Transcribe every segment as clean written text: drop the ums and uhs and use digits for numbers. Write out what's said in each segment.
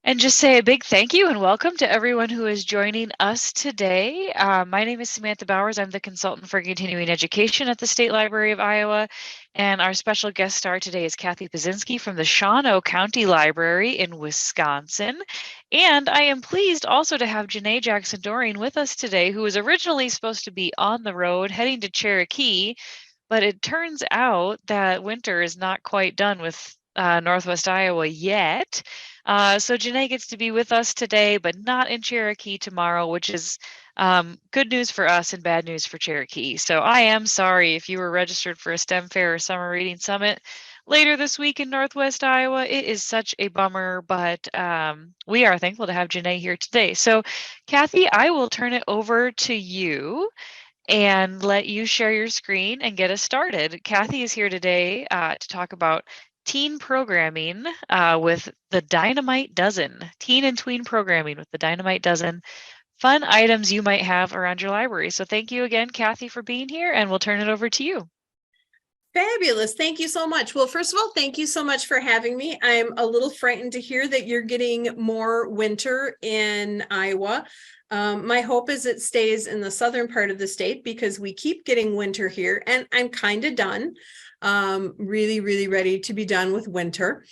And just say a big thank you and welcome to everyone who is joining us today. My name is Samantha Bowers. I'm the consultant for continuing education at the State Library of Iowa. And our special guest star today is Cathy Pescincki from the Shawano County Library in Wisconsin. And I am pleased also to have Janae Jackson-Doring with us today, who was originally supposed to be on the road heading to Cherokee, but it turns out that winter is not quite done with Northwest Iowa yet. So Janae gets to be with us today, but not in Cherokee tomorrow, which is good news for us and bad news for Cherokee. So I am sorry if you were registered for a STEM Fair or Summer Reading Summit later this week in Northwest Iowa. It is such a bummer, but we are thankful to have Janae here today. So Cathy, I will turn it over to you and let you share your screen and get us started. Cathy is here today to talk about teen programming with the Dynamite Dozen, teen and tween programming with the Dynamite Dozen, fun items you might have around your library. So thank you again, Cathy, for being here, and we'll turn it over to you. Fabulous. Thank you so much. Well, first of all, thank you so much for having me. I'm a little frightened to hear that you're getting more winter in Iowa. My hope is it stays in the southern part of the state because we keep getting winter here, and I'm kind of done. Really, really ready to be done with winter.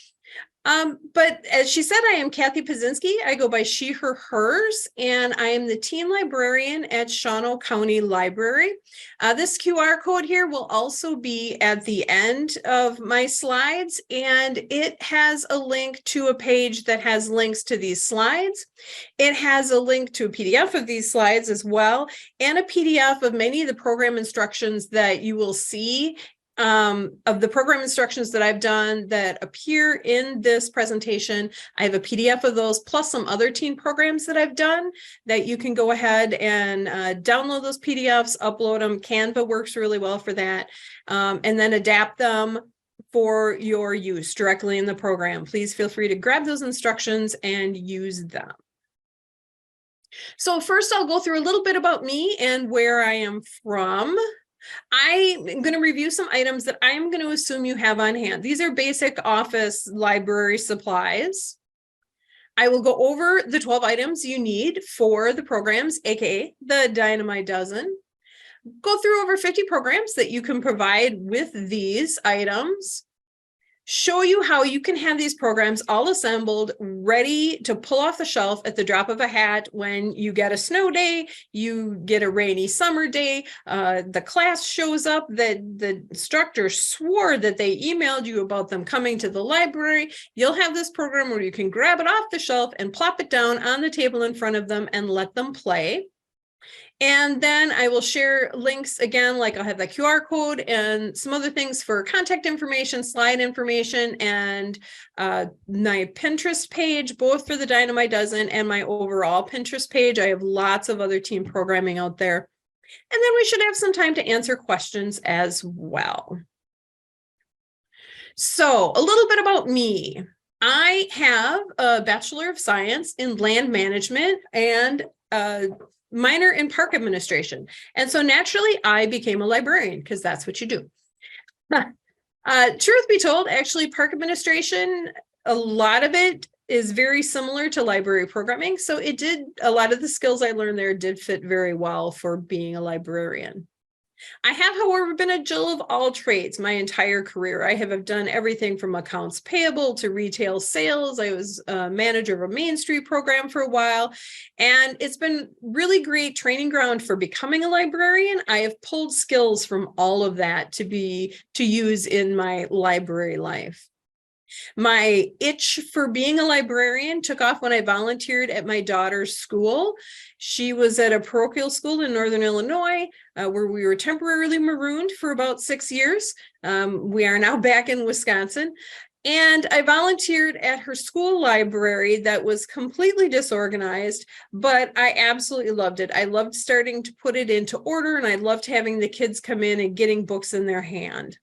But as she said, I am Cathy Pescincki. I go by she, her, hers, and I am the teen librarian at Shawano County Library. This QR code here will also be at the end of my slides, and it has a link to a page that has links to these slides. It has a link to a PDF of these slides as well, and a PDF of many of the program instructions that you will see of the program instructions that I've done that appear in this presentation. I have a PDF of those plus some other teen programs that I've done that you can go ahead and download those PDFs, upload them. Canva works really well for that, and then adapt them for your use directly in the program. Please feel free to grab those instructions and use them. So first I'll go through a little bit about me and where I am from. I'm going to review some items that I'm going to assume you have on hand. These are basic office library supplies. I will go over the 12 items you need for the programs, aka the Dynamite Dozen. Go through over 50 programs that you can provide with these items. Show you how you can have these programs all assembled, ready to pull off the shelf at the drop of a hat when you get a snow day, you get a rainy summer day, the class shows up that the instructor swore that they emailed you about them coming to the library. You'll have this program where you can grab it off the shelf and plop it down on the table in front of them and let them play. And then I will share links again, like I'll have the QR code and some other things for contact information, slide information, and my Pinterest page, both for the Dynamite Dozen and my overall Pinterest page. I have lots of other team programming out there. And then we should have some time to answer questions as well. So a little bit about me. I have a Bachelor of Science in Land Management and minor in park administration. And so naturally I became a librarian because that's what you do. Truth be told, actually park administration, a lot of it is very similar to library programming. So a lot of the skills I learned there did fit very well for being a librarian. I have, however, been a Jill of all trades my entire career. I have done everything from accounts payable to retail sales. I was a manager of a Main Street program for a while, and it's been really great training ground for becoming a librarian. I have pulled skills from all of that to use in my library life. My itch for being a librarian took off when I volunteered at my daughter's school. She was at a parochial school in Northern Illinois, where we were temporarily marooned for about 6 years. We are now back in Wisconsin. And I volunteered at her school library that was completely disorganized, but I absolutely loved it. I loved starting to put it into order, and I loved having the kids come in and getting books in their hand.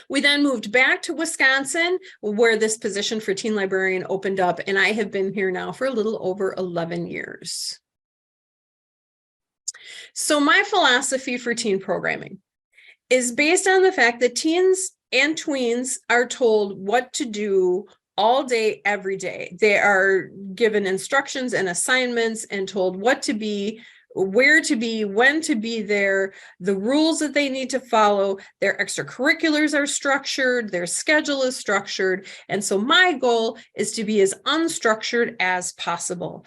We then moved back to Wisconsin, where this position for teen librarian opened up, and I have been here now for a little over 11 years. So my philosophy for teen programming is based on the fact that teens and tweens are told what to do all day, every day. They are given instructions and assignments and told what to be, where to be, when to be there, the rules that they need to follow, their extracurriculars are structured, their schedule is structured. And so my goal is to be as unstructured as possible.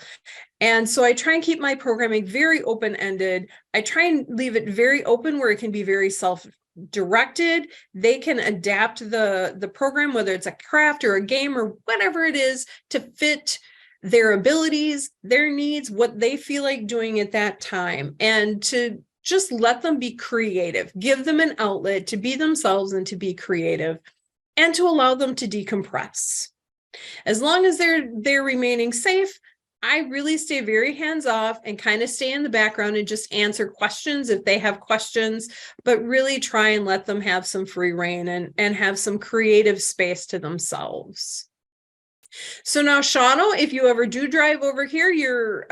And so I try and keep my programming very open-ended. I try and leave it very open where it can be very self-directed. They can adapt the program, whether it's a craft or a game or whatever it is, to fit their abilities, their needs, what they feel like doing at that time, and to just let them be creative, give them an outlet to be themselves and to be creative, and to allow them to decompress. As long as they're remaining safe, I really stay very hands-off and kind of stay in the background and just answer questions if they have questions, but really try and let them have some free reign and have some creative space to themselves. So now, Shawano, if you ever do drive over here, your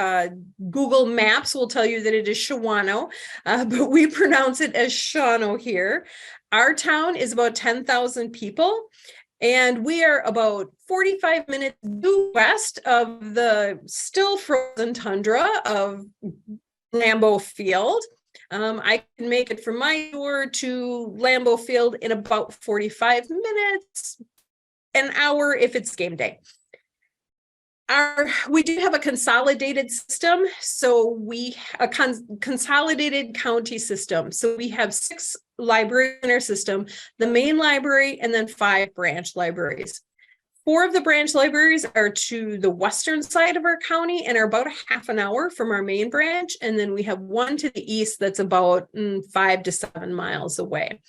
Google Maps will tell you that it is Shawano, but we pronounce it as Shawano here. Our town is about 10,000 people, and we are about 45 minutes due west of the still frozen tundra of Lambeau Field. I can make it from my door to Lambeau Field in about 45 minutes, an hour if it's game day. We do have a consolidated system, so a consolidated county system. So we have 6 libraries in our system, the main library, and then 5 branch libraries. 4 of the branch libraries are to the western side of our county and are about a half an hour from our main branch. And then we have 1 to the east that's about 5 to 7 miles away.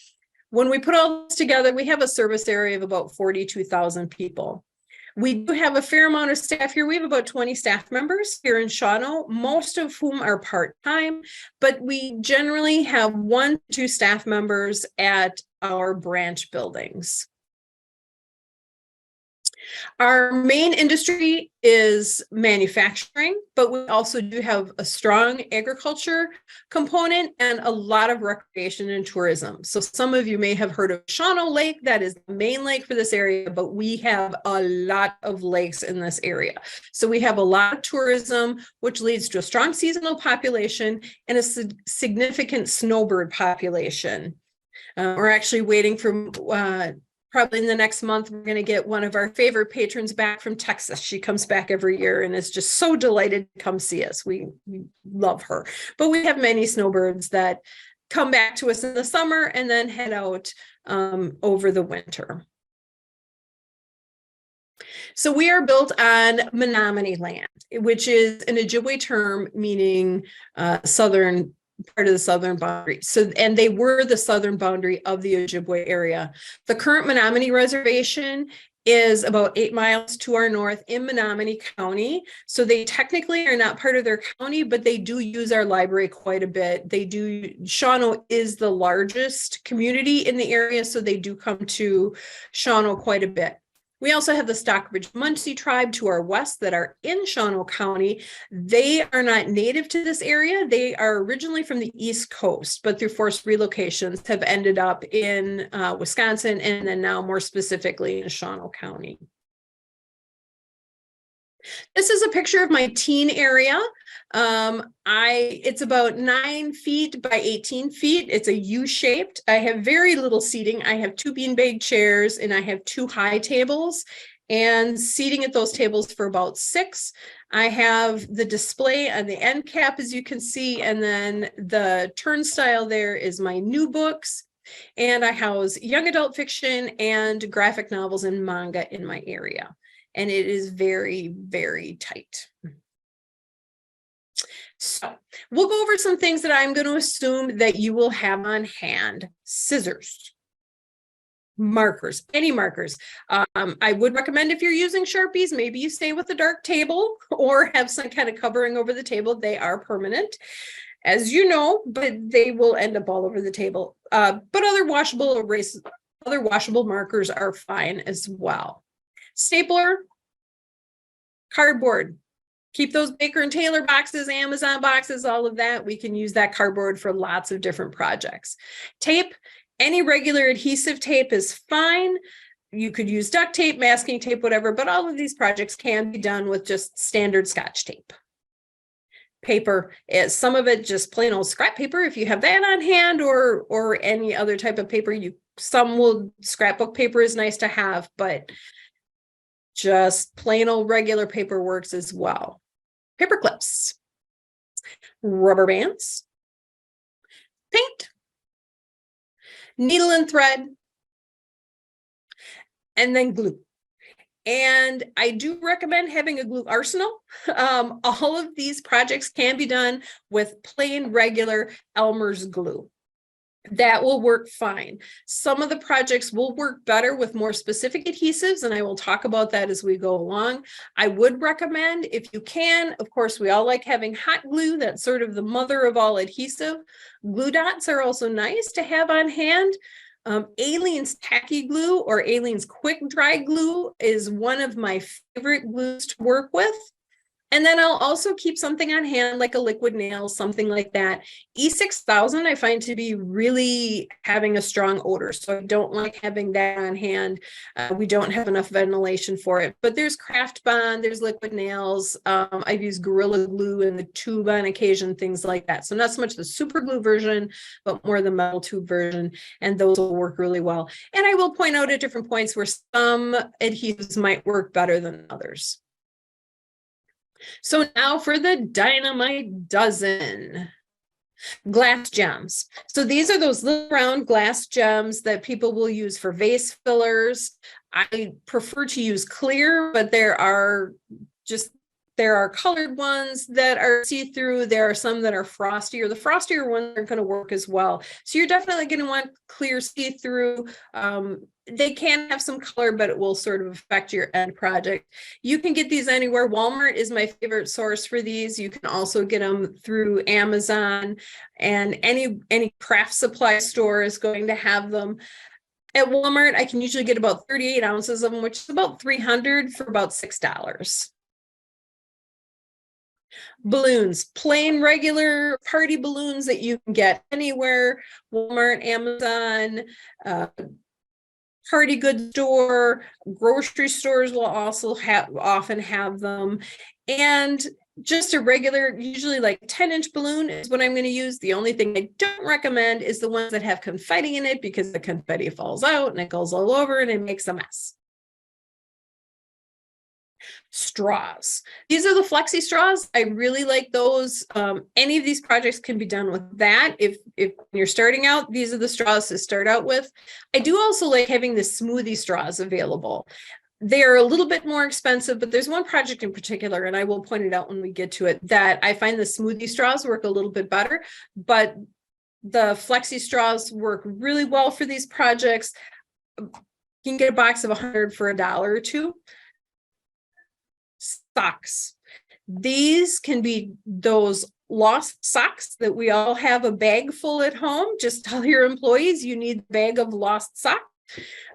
When we put all this together, we have a service area of about 42,000 people. We do have a fair amount of staff here. We have about 20 staff members here in Shawano, most of whom are part-time, but we generally have 1 to 2 staff members at our branch buildings. Our main industry is manufacturing, but we also do have a strong agriculture component and a lot of recreation and tourism. So some of you may have heard of Shawano Lake. That is the main lake for this area, but we have a lot of lakes in this area. So we have a lot of tourism, which leads to a strong seasonal population and a significant snowbird population. We're actually waiting for probably in the next month, we're going to get one of our favorite patrons back from Texas. She comes back every year and is just so delighted to come see us. We love her. But we have many snowbirds that come back to us in the summer and then head out over the winter. So we are built on Menominee land, which is an Ojibwe term meaning southern part of the southern boundary. So, and they were the southern boundary of the Ojibwe area. The current Menominee Reservation is about 8 miles to our north in Menominee County. So they technically are not part of their county, but they do use our library quite a bit. Shawano is the largest community in the area, so they do come to Shawano quite a bit. We also have the Stockbridge Munsee tribe to our west that are in Shawano County. They are not native to this area. They are originally from the East Coast, but through forced relocations have ended up in Wisconsin and then now more specifically in Shawano County. This is a picture of my teen area. It's about 9 feet by 18 feet. It's a U-shaped. I have very little seating. I have 2 beanbag chairs and I have 2 high tables and seating at those tables for about 6. I have the display on the end cap, as you can see, and then the turnstile there is my new books. And I house young adult fiction and graphic novels and manga in my area. And it is very, very tight. So we'll go over some things that I'm going to assume that you will have on hand. Scissors, markers, any markers. I would recommend if you're using Sharpies, maybe you stay with a dark table or have some kind of covering over the table. They are permanent, as you know, but they will end up all over the table. But other washable markers are fine as well. Stapler, cardboard. Keep those Baker and Taylor boxes, Amazon boxes, all of that. We can use that cardboard for lots of different projects. Tape, any regular adhesive tape is fine. you could use duct tape, masking tape, whatever, but all of these projects can be done with just standard Scotch tape. Paper, some of it just plain old scrap paper if you have that on hand, or any other type of paper. Scrapbook paper is nice to have, but just plain old regular paper works as well. Paper clips, rubber bands, paint, needle and thread, and then glue. And I do recommend having a glue arsenal. All of these projects can be done with plain regular Elmer's glue. That will work fine. Some of the projects will work better with more specific adhesives, and I will talk about that as we go along. I would recommend, if you can, of course, we all like having hot glue. That's sort of the mother of all adhesive. Glue dots are also nice to have on hand. Aleene's tacky glue or Aleene's quick dry glue is one of my favorite glues to work with. And then I'll also keep something on hand like a liquid nail, something like that. E6000 I find to be really having a strong odor, so I don't like having that on hand. We don't have enough ventilation for it, but there's Craft Bond, there's liquid nails. I've used Gorilla Glue in the tube on occasion, things like that. So not so much the super glue version, but more the metal tube version, and those will work really well. And I will point out at different points where some adhesives might work better than others. So now for the Dynamite Dozen. Glass gems. So these are those little round glass gems that people will use for vase fillers. I prefer to use clear, but there are colored ones that are see-through. There are some that are frostier. The frostier ones are going to work as well. So you're definitely going to want clear see-through. They can have some color, but it will sort of affect your end project. You can get these anywhere. Walmart is my favorite source for these. You can also get them through Amazon, and any craft supply store is going to have them. At Walmart, I can usually get about 38 ounces of them, which is about $300 for about $6. Balloons, plain regular party balloons that you can get anywhere. Walmart, Amazon, party goods store, grocery stores will also often have them. And just a regular, usually like 10-inch balloon is what I'm going to use. The only thing I don't recommend is the ones that have confetti in it, because the confetti falls out and it goes all over and it makes a mess. Straws. These are the flexi straws. I really like those. Any of these projects can be done with that. If you're starting out, these are the straws to start out with. I do also like having the smoothie straws available. They are a little bit more expensive, but there's one project in particular, and I will point it out when we get to it, that I find the smoothie straws work a little bit better, but the flexi straws work really well for these projects. You can get a box of 100 for $1 or $2. Socks. These can be those lost socks that we all have a bag full at home. Just tell your employees you need a bag of lost socks.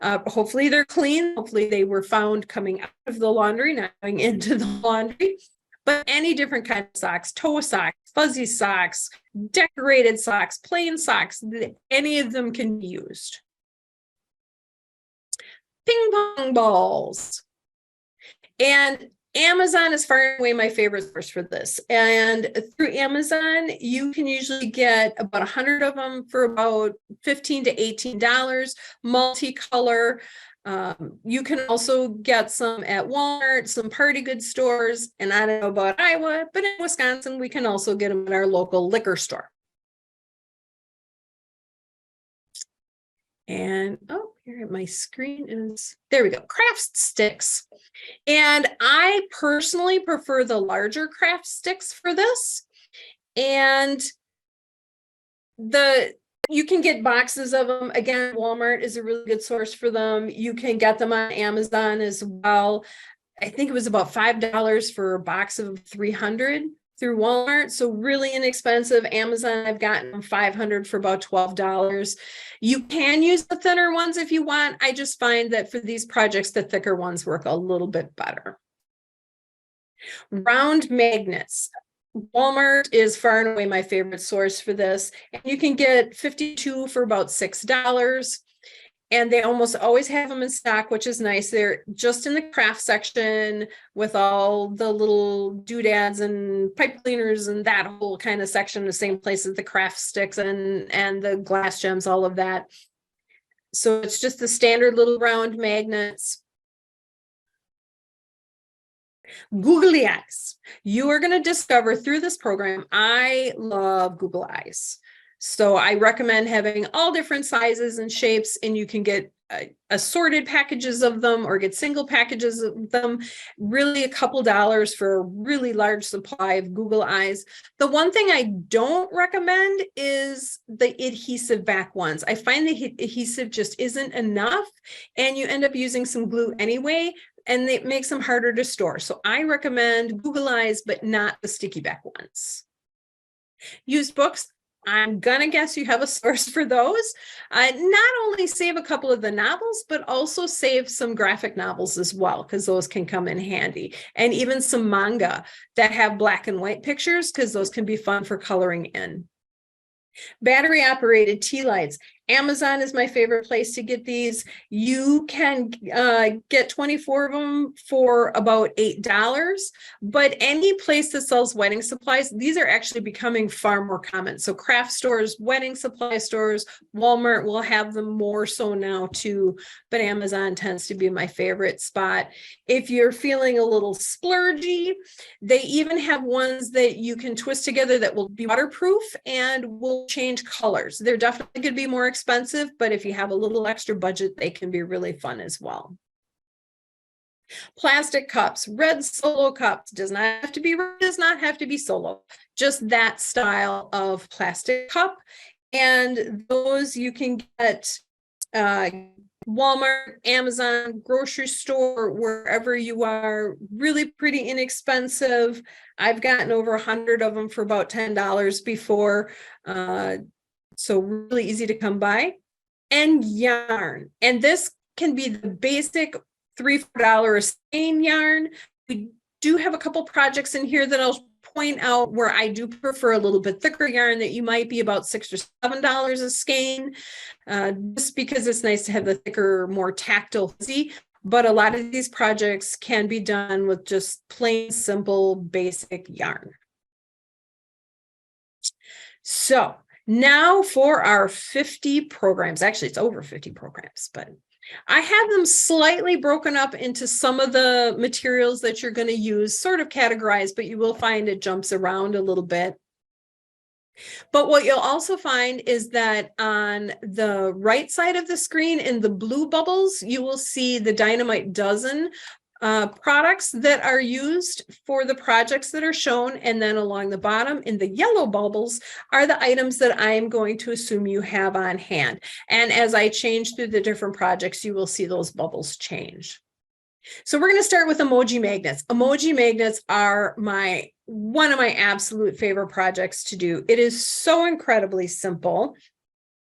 Hopefully they're clean. Hopefully they were found coming out of the laundry, not going into the laundry. But any different kind of socks, toe socks, fuzzy socks, decorated socks, plain socks, any of them can be used. Ping pong balls. And Amazon is far and away my favorite source for this. And through Amazon, you can usually get about 100 of them for about $15 to $18, multicolor. You can also get some at Walmart, some party goods stores, and I don't know about Iowa, but in Wisconsin, we can also get them at our local liquor store. And oh, here my screen is, there we go, craft sticks. And I personally prefer the larger craft sticks for this. And you can get boxes of them. Again, Walmart is a really good source for them. You can get them on Amazon as well. I think it was about $5 for a box of 300 through Walmart. So really inexpensive. Amazon, I've gotten them 500 for about $12. You can use the thinner ones if you want. I just find that for these projects, the thicker ones work a little bit better. Round magnets. Walmart is far and away my favorite source for this. And you can get 52 for about $6. And they almost always have them in stock, which is nice. They're just in the craft section with all the little doodads and pipe cleaners and that whole kind of section, the same place as the craft sticks and the glass gems, all of that. So it's just the standard little round magnets. Googly eyes. You are going to discover through this program, I love Google eyes. So I recommend having all different sizes and shapes, and you can get assorted packages of them or get single packages of them, really a couple dollars for a really large supply of Google eyes. The one thing I don't recommend is the adhesive back ones. I find the adhesive just isn't enough, and you end up using some glue anyway, and it makes them harder to store. So I recommend Google eyes, but not the sticky back ones. Used books. I'm gonna guess you have a source for those. Not only save a couple of the novels, but also save some graphic novels as well, because those can come in handy. And even some manga that have black and white pictures, because those can be fun for coloring in. Battery operated tea lights. Amazon is my favorite place to get these. You can get 24 of them for about $8, but any place that sells wedding supplies, these are actually becoming far more common. So craft stores, wedding supply stores, Walmart will have them more so now too, but Amazon tends to be my favorite spot. If you're feeling a little splurgy, they even have ones that you can twist together that will be waterproof and will change colors. They're definitely going to be more expensive, but if you have a little extra budget, they can be really fun as well. Plastic cups, red Solo cups, does not have to be red, does not have to be Solo, just that style of plastic cup. And those you can get Walmart, Amazon, grocery store, wherever you are, really pretty inexpensive. I've gotten over 100 of them for about $10 before. So really easy to come by. And yarn. And this can be the basic $3-4 skein yarn. We do have a couple projects in here that I'll point out where I do prefer a little bit thicker yarn that you might be about $6 or $7 a skein, just because it's nice to have the thicker, more tactile fuzzy. But a lot of these projects can be done with just plain, simple, basic yarn. So now for our 50 programs. Actually, it's over 50 programs, but I have them slightly broken up into some of the materials that you're going to use, sort of categorized, but you will find it jumps around a little bit. But what you'll also find is that on the right side of the screen in the blue bubbles, you will see the Dynamite Dozen products that are used for the projects that are shown. And then along the bottom in the yellow bubbles are the items that I am going to assume you have on hand. And as I change through the different projects, you will see those bubbles change. So we're going to start with emoji magnets. Emoji magnets are one of my absolute favorite projects to do. It is so incredibly simple.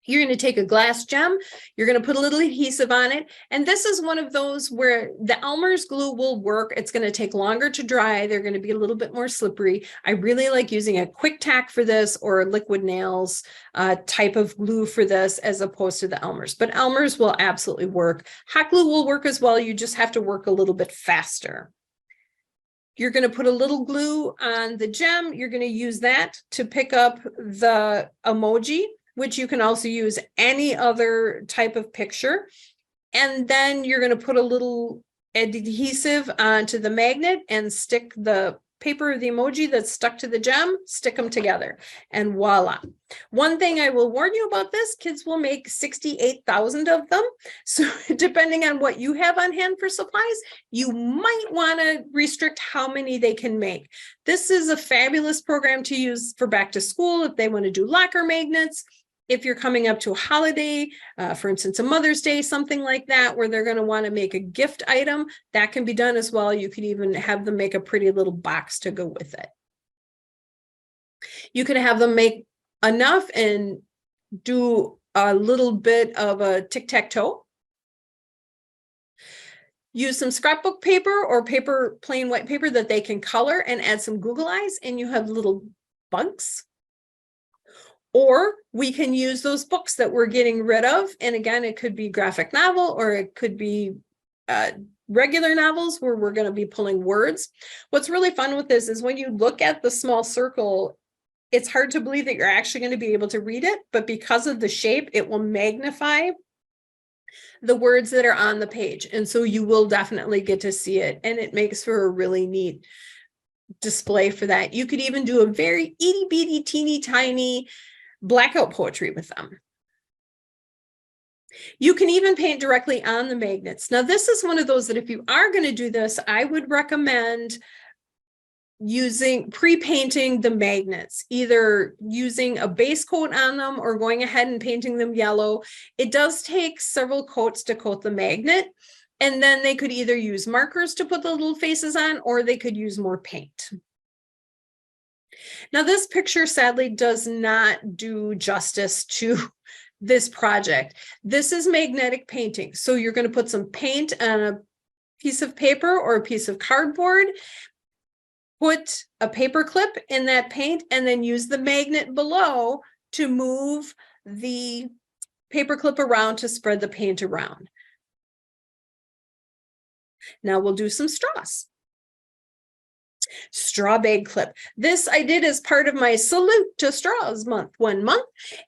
You're going to take a glass gem, you're going to put a little adhesive on it. And this is one of those where the Elmer's glue will work. It's going to take longer to dry. They're going to be a little bit more slippery. I really like using a quick tack for this or liquid nails type of glue for this as opposed to the Elmer's. But Elmer's will absolutely work. Hot glue will work as well. You just have to work a little bit faster. You're going to put a little glue on the gem. You're going to use that to pick up the emoji, which you can also use any other type of picture. And then you're going to put a little adhesive onto the magnet and stick the paper of the emoji that's stuck to the gem, stick them together, and voila. One thing I will warn you about this, kids will make 68,000 of them. So depending on what you have on hand for supplies, you might want to restrict how many they can make. This is a fabulous program to use for back to school if they want to do locker magnets. If you're coming up to a holiday, for instance, a Mother's Day, something like that, where they're going to want to make a gift item, that can be done as well. You could even have them make a pretty little box to go with it. You can have them make enough and do a little bit of a tic-tac-toe. Use some scrapbook paper or paper, plain white paper that they can color and add some Google eyes, and you have little bugs. Or we can use those books that we're getting rid of. And again, it could be graphic novel, or it could be regular novels where we're going to be pulling words. What's really fun with this is when you look at the small circle, it's hard to believe that you're actually going to be able to read it, but because of the shape, it will magnify the words that are on the page. And so you will definitely get to see it. And it makes for a really neat display for that. You could even do a very itty bitty teeny tiny blackout poetry with them. You can even paint directly on the magnets. Now, this is one of those that if you are going to do this, I would recommend using pre-painting the magnets, either using a base coat on them or going ahead and painting them yellow. It does take several coats to coat the magnet, and then they could either use markers to put the little faces on, or they could use more paint. Now, this picture sadly does not do justice to this project. This is magnetic painting. So you're going to put some paint on a piece of paper or a piece of cardboard, put a paper clip in that paint, and then use the magnet below to move the paper clip around to spread the paint around. Now we'll do some straws. Straw bag clip. This I did as part of my Salute to Straws month, 1 month.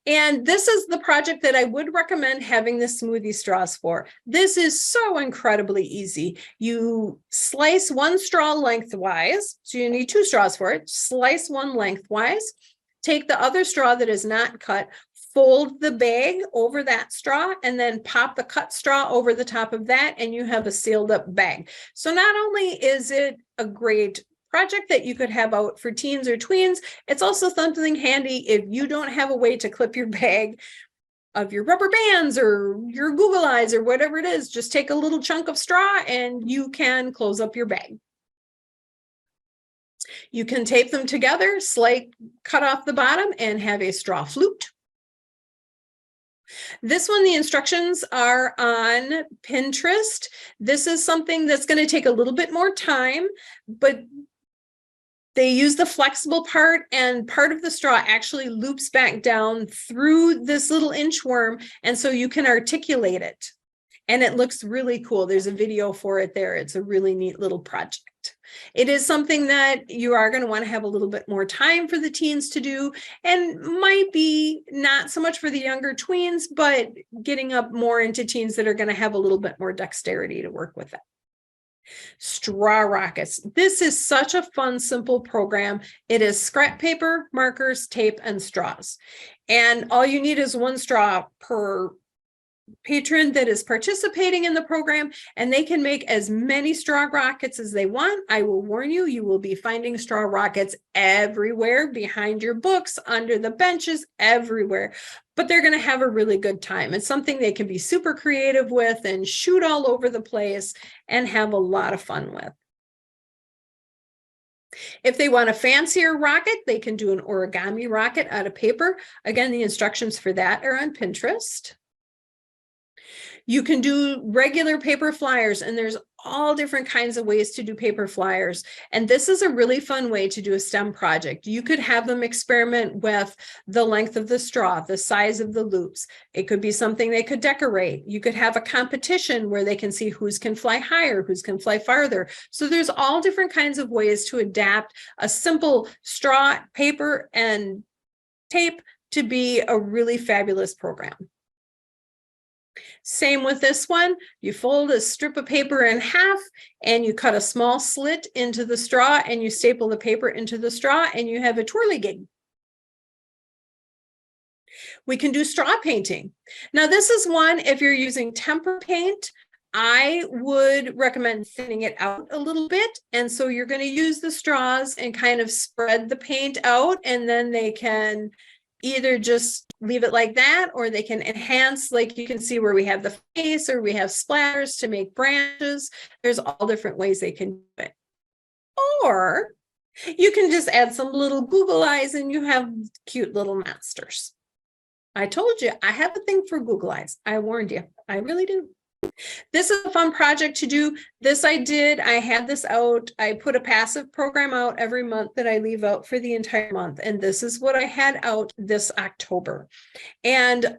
And this is the project that I would recommend having the smoothie straws for. This is so incredibly easy. You slice one straw lengthwise. So you need 2 straws for it. Slice one lengthwise. Take the other straw that is not cut, fold the bag over that straw, and then pop the cut straw over the top of that, and you have a sealed up bag. So not only is it a great project that you could have out for teens or tweens, it's also something handy if you don't have a way to clip your bag of your rubber bands or your Google Eyes or whatever it is. Just take a little chunk of straw and you can close up your bag. You can tape them together, cut off the bottom, and have a straw flute. This one, the instructions are on Pinterest. This is something that's going to take a little bit more time, but they use the flexible part, and part of the straw actually loops back down through this little inchworm, and so you can articulate it. And it looks really cool. There's a video for it there. It's a really neat little project. It is something that you are going to want to have a little bit more time for the teens to do, and might be not so much for the younger tweens, but getting up more into teens that are going to have a little bit more dexterity to work with it. Straw rockets. This is such a fun, simple program. It is scrap paper, markers, tape, and straws. And all you need is 1 straw per patron that is participating in the program, and they can make as many straw rockets as they want. I will warn you, you will be finding straw rockets everywhere, behind your books, under the benches, everywhere. But they're going to have a really good time. It's something they can be super creative with and shoot all over the place and have a lot of fun with. If they want a fancier rocket, they can do an origami rocket out of paper. Again, the instructions for that are on Pinterest. You can do regular paper flyers, and there's all different kinds of ways to do paper flyers. And this is a really fun way to do a STEM project. You could have them experiment with the length of the straw, the size of the loops. It could be something they could decorate. You could have a competition where they can see who's can fly higher, who's can fly farther. So there's all different kinds of ways to adapt a simple straw, paper, and tape to be a really fabulous program. Same with this one. You fold a strip of paper in half and you cut a small slit into the straw and you staple the paper into the straw and you have a twirligig. We can do straw painting. Now this is one, if you're using tempera paint, I would recommend thinning it out a little bit. And so you're going to use the straws and kind of spread the paint out, and then they can either just leave it like that, or they can enhance, like you can see where we have the face or we have splatters to make branches. There's all different ways they can do it. Or you can just add some little Google eyes and you have cute little monsters. I told you, I have a thing for Google eyes. I warned you, I really do. This is a fun project to do. This I did. I had this out. I put a passive program out every month that I leave out for the entire month. And this is what I had out this October. And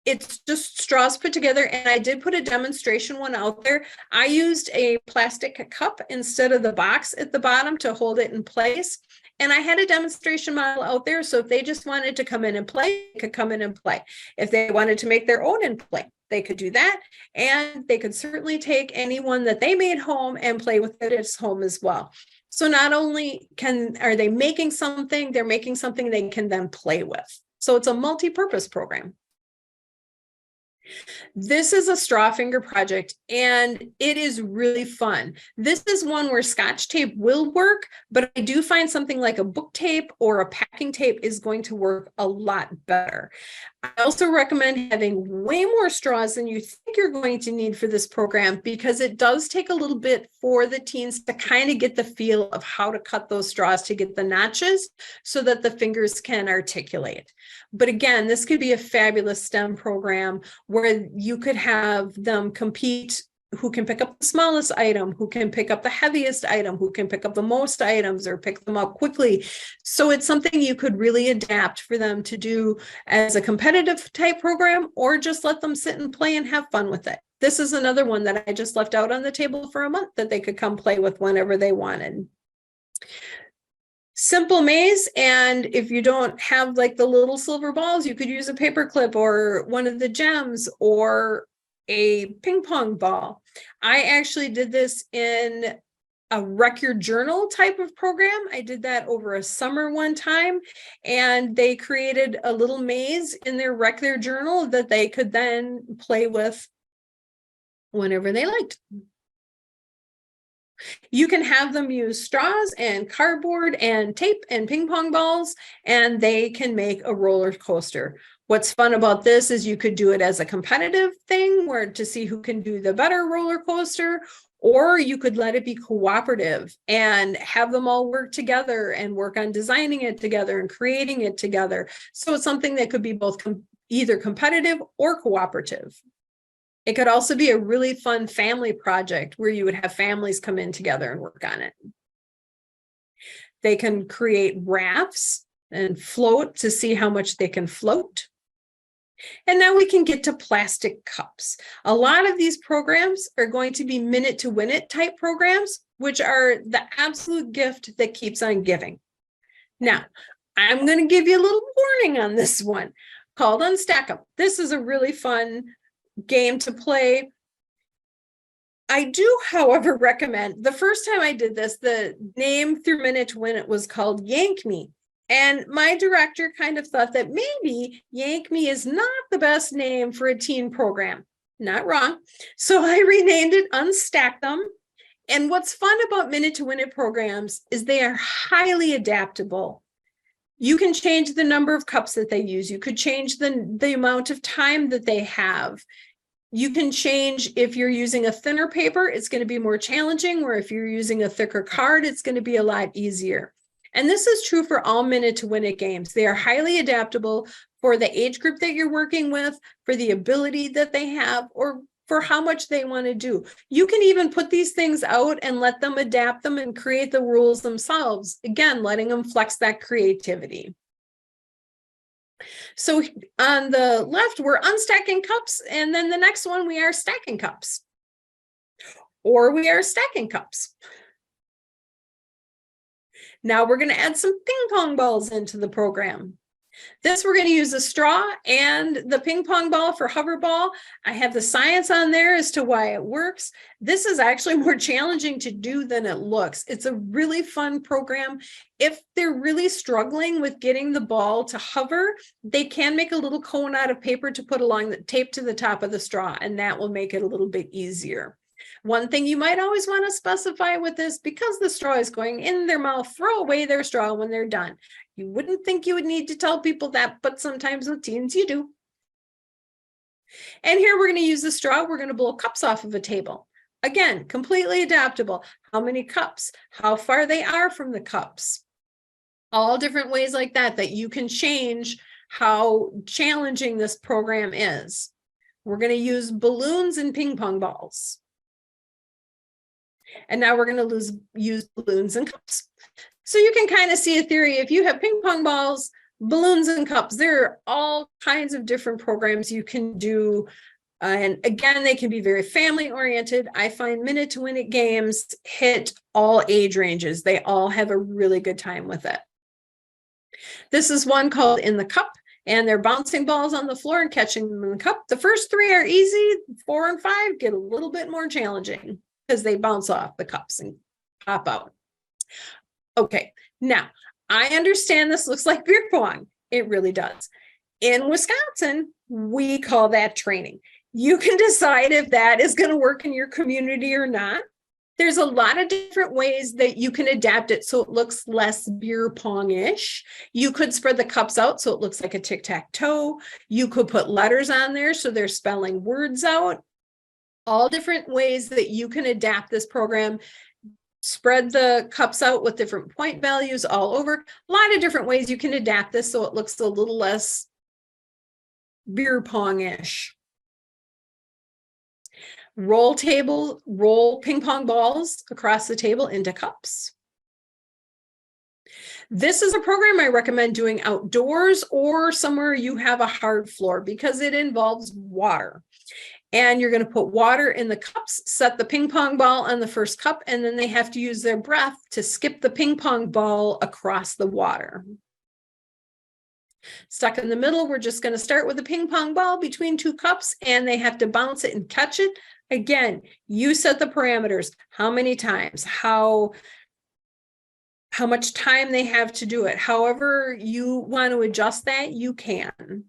it's just straws put together. And I did put a demonstration one out there. I used a plastic cup instead of the box at the bottom to hold it in place. And I had a demonstration model out there. So if they just wanted to come in and play, they could come in and play. If they wanted to make their own and play, they could do that. And they could certainly take any one that they made home and play with it at home as well. So not only are they making something, they're making something they can then play with. So it's a multi-purpose program. This is a straw finger project, and it is really fun. This is one where Scotch tape will work, but I do find something like a book tape or a packing tape is going to work a lot better. I also recommend having way more straws than you think you're going to need for this program, because it does take a little bit for the teens to kind of get the feel of how to cut those straws to get the notches so that the fingers can articulate. But again, this could be a fabulous STEM program where you could have them compete, who can pick up the smallest item, who can pick up the heaviest item, who can pick up the most items or pick them up quickly. So it's something you could really adapt for them to do as a competitive type program, or just let them sit and play and have fun with it. This is another one that I just left out on the table for a month that they could come play with whenever they wanted. Simple maze, and if you don't have like the little silver balls, you could use a paper clip or one of the gems or a ping pong ball. I actually did this in a record journal type of program. I did that over a summer one time, and they created a little maze in their record journal that they could then play with whenever they liked. You can have them use straws and cardboard and tape and ping pong balls, and they can make a roller coaster. What's fun about this is you could do it as a competitive thing where to see who can do the better roller coaster, or you could let it be cooperative and have them all work together and work on designing it together and creating it together. So it's something that could be both either competitive or cooperative. It could also be a really fun family project where you would have families come in together and work on it. They can create rafts and float to see how much they can float. And now we can get to plastic cups. A lot of these programs are going to be minute to win it type programs, which are the absolute gift that keeps on giving. Now, I'm going to give you a little warning on this one called Unstack 'em. This is a really fun game to play. I do, however, recommend, the first time I did this, the name through minute to win it was called Yank Me. And my director kind of thought that maybe Yank Me is not the best name for a teen program. Not wrong. So I renamed it Unstack Them. And what's fun about minute to win it programs is they are highly adaptable. You can change the number of cups that they use. You could change the amount of time that they have. You can change, if you're using a thinner paper, it's going to be more challenging, where if you're using a thicker card, it's going to be a lot easier. And this is true for all minute to win it games. They are highly adaptable for the age group that you're working with, for the ability that they have, or for how much they want to do. You can even put these things out and let them adapt them and create the rules themselves. Again, letting them flex that creativity. So on the left, we're unstacking cups, and then the next one, we are stacking cups, or we are stacking cups. Now we're going to add some ping pong balls into the program. This, we're going to use a straw and the ping pong ball for hover ball. I have the science on there as to why it works. This is actually more challenging to do than it looks. It's a really fun program. If they're really struggling with getting the ball to hover, they can make a little cone out of paper to put along the tape to the top of the straw, and that will make it a little bit easier. One thing you might always want to specify with this, because the straw is going in their mouth, throw away their straw when they're done. You wouldn't think you would need to tell people that, but sometimes with teens you do. And here we're going to use the straw. We're going to blow cups off of a table. Again, completely adaptable. How many cups? How far they are from the cups? All different ways like that, that you can change how challenging this program is. We're going to use balloons and ping pong balls. And now we're going to use balloons and cups. So you can kind of see a theory. If you have ping pong balls, balloons and cups, there are all kinds of different programs you can do. And again, they can be very family oriented. I find minute to minute games hit all age ranges. They all have a really good time with it. This is one called In the Cup, and they're bouncing balls on the floor and catching them in the cup. The first 3 are easy. 4 and 5 get a little bit more challenging because they bounce off the cups and pop out. Okay, now I understand this looks like beer pong. It really does. In Wisconsin, we call that training. You can decide if that is going to work in your community or not. There's a lot of different ways that you can adapt it so it looks less beer pong-ish. You could spread the cups out so it looks like a tic-tac-toe. You could put letters on there so they're spelling words out. All different ways that you can adapt this program. Spread the cups out with different point values all over. A lot of different ways you can adapt this so it looks a little less beer pong-ish. Roll ping pong balls across the table into cups. This is a program I recommend doing outdoors or somewhere you have a hard floor because it involves water. And you're going to put water in the cups, set the ping pong ball on the first cup, and then they have to use their breath to skip the ping pong ball across the water. Stuck in the middle, we're just going to start with a ping pong ball between 2 cups, and they have to bounce it and catch it. Again, you set the parameters, how many times, how much time they have to do it. However you want to adjust that, you can.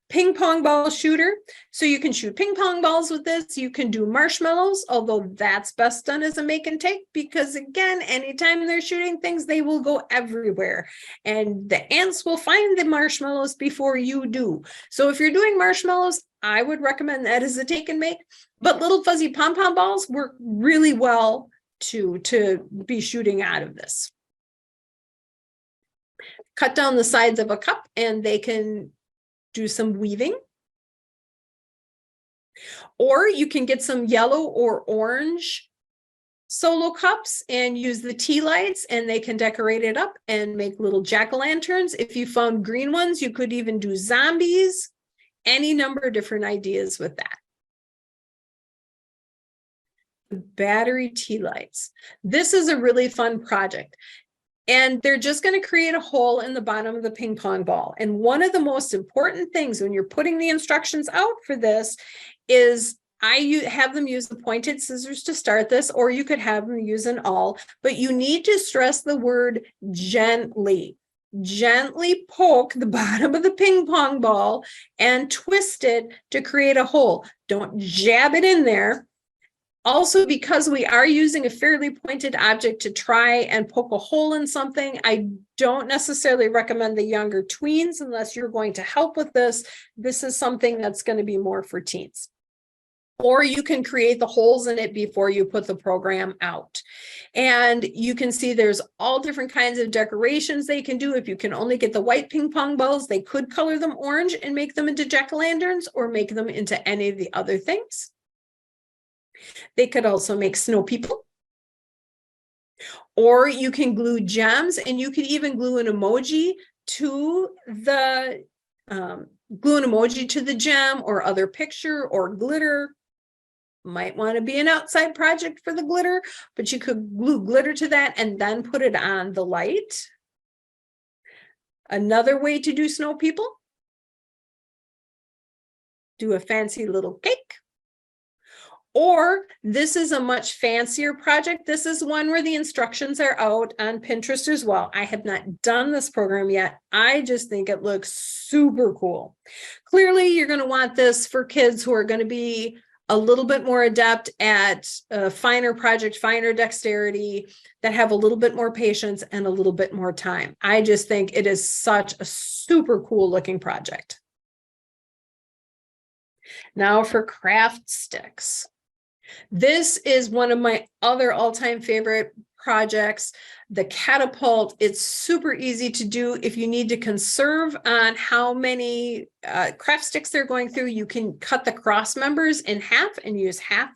Ping pong ball shooter. So you can shoot ping pong balls with this. You can do marshmallows, although that's best done as a make and take because again, anytime they're shooting things, they will go everywhere. And the ants will find the marshmallows before you do. So if you're doing marshmallows, I would recommend that as a take and make. But little fuzzy pom-pom balls work really well to be shooting out of this. Cut down the sides of a cup and they can do some weaving. Or you can get some yellow or orange solo cups and use the tea lights and they can decorate it up and make little jack-o'-lanterns. If you found green ones, you could even do zombies, any number of different ideas with that. Battery tea lights. This is a really fun project. And they're just going to create a hole in the bottom of the ping pong ball. And one of the most important things when you're putting the instructions out for this is I have them use the pointed scissors to start this, or you could have them use an awl, but you need to stress the word gently. Gently poke the bottom of the ping pong ball and twist it to create a hole. Don't jab it in there. Also, because we are using a fairly pointed object to try and poke a hole in something, I don't necessarily recommend the younger tweens unless you're going to help with this. This is something that's going to be more for teens. Or you can create the holes in it before you put the program out. And you can see there's all different kinds of decorations they can do. If you can only get the white ping pong balls, they could color them orange and make them into jack-o'-lanterns or make them into any of the other things. They could also make snow people. Or you can glue gems and you could even glue an emoji to the gem or other picture or glitter. Might want to be an outside project for the glitter, but you could glue glitter to that and then put it on the light. Another way to do snow people. Do a fancy little cake. Or this is a much fancier project. This is one where the instructions are out on Pinterest as well. I have not done this program yet. I just think it looks super cool. Clearly, you're going to want this for kids who are going to be a little bit more adept at a finer project, finer dexterity, that have a little bit more patience and a little bit more time. I just think it is such a super cool looking project. Now for craft sticks. This is one of my other all-time favorite projects. The Catapult, it's super easy to do. If you need to conserve on how many craft sticks they're going through, you can cut the cross members in half and use half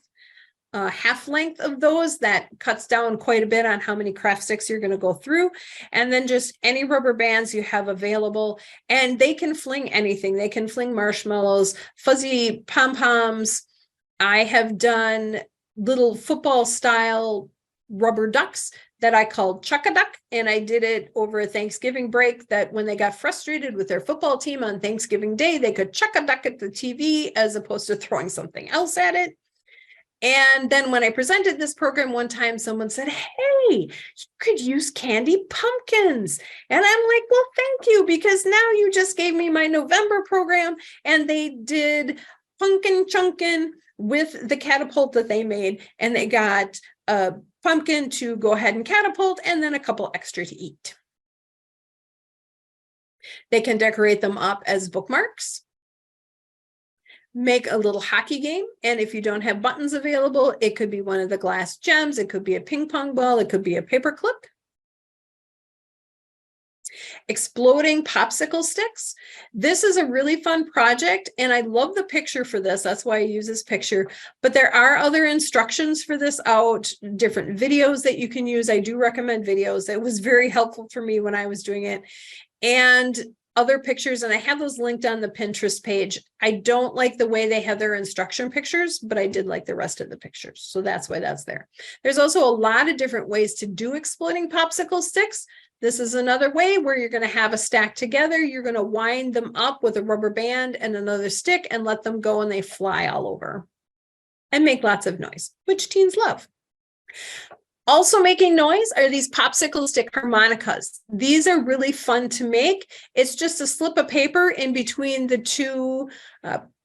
length of those. That cuts down quite a bit on how many craft sticks you're going to go through. And then just any rubber bands you have available, and they can fling anything. They can fling marshmallows, fuzzy pom-poms. I have done little football style rubber ducks that I called Chuck-a-Duck, and I did it over a Thanksgiving break, that when they got frustrated with their football team on Thanksgiving Day, they could chuck-a-duck at the TV as opposed to throwing something else at it. And then when I presented this program one time, someone said, hey, you could use candy pumpkins. And I'm like, well, thank you, because now you just gave me my November program, and they did pumpkin chunkin with the Catapult that they made, and they got a pumpkin to go ahead and catapult, and then a couple extra to eat. They can decorate them up as bookmarks, make a little hockey game, and if you don't have buttons available, it could be one of the glass gems, it could be a ping pong ball, it could be a paper clip. Exploding popsicle sticks. This is a really fun project, and I love the picture for this. That's why I use this picture. But there are other instructions for this out, different videos that you can use. I do recommend videos. It was very helpful for me when I was doing it. And other pictures, and I have those linked on the Pinterest page. I don't like the way they have their instruction pictures, but I did like the rest of the pictures. So that's why that's there. There's also a lot of different ways to do exploding popsicle sticks. This is another way where you're going to have a stack together. You're going to wind them up with a rubber band and another stick and let them go, and they fly all over and make lots of noise, which teens love. Also making noise are these popsicle stick harmonicas. These are really fun to make. It's just a slip of paper in between the two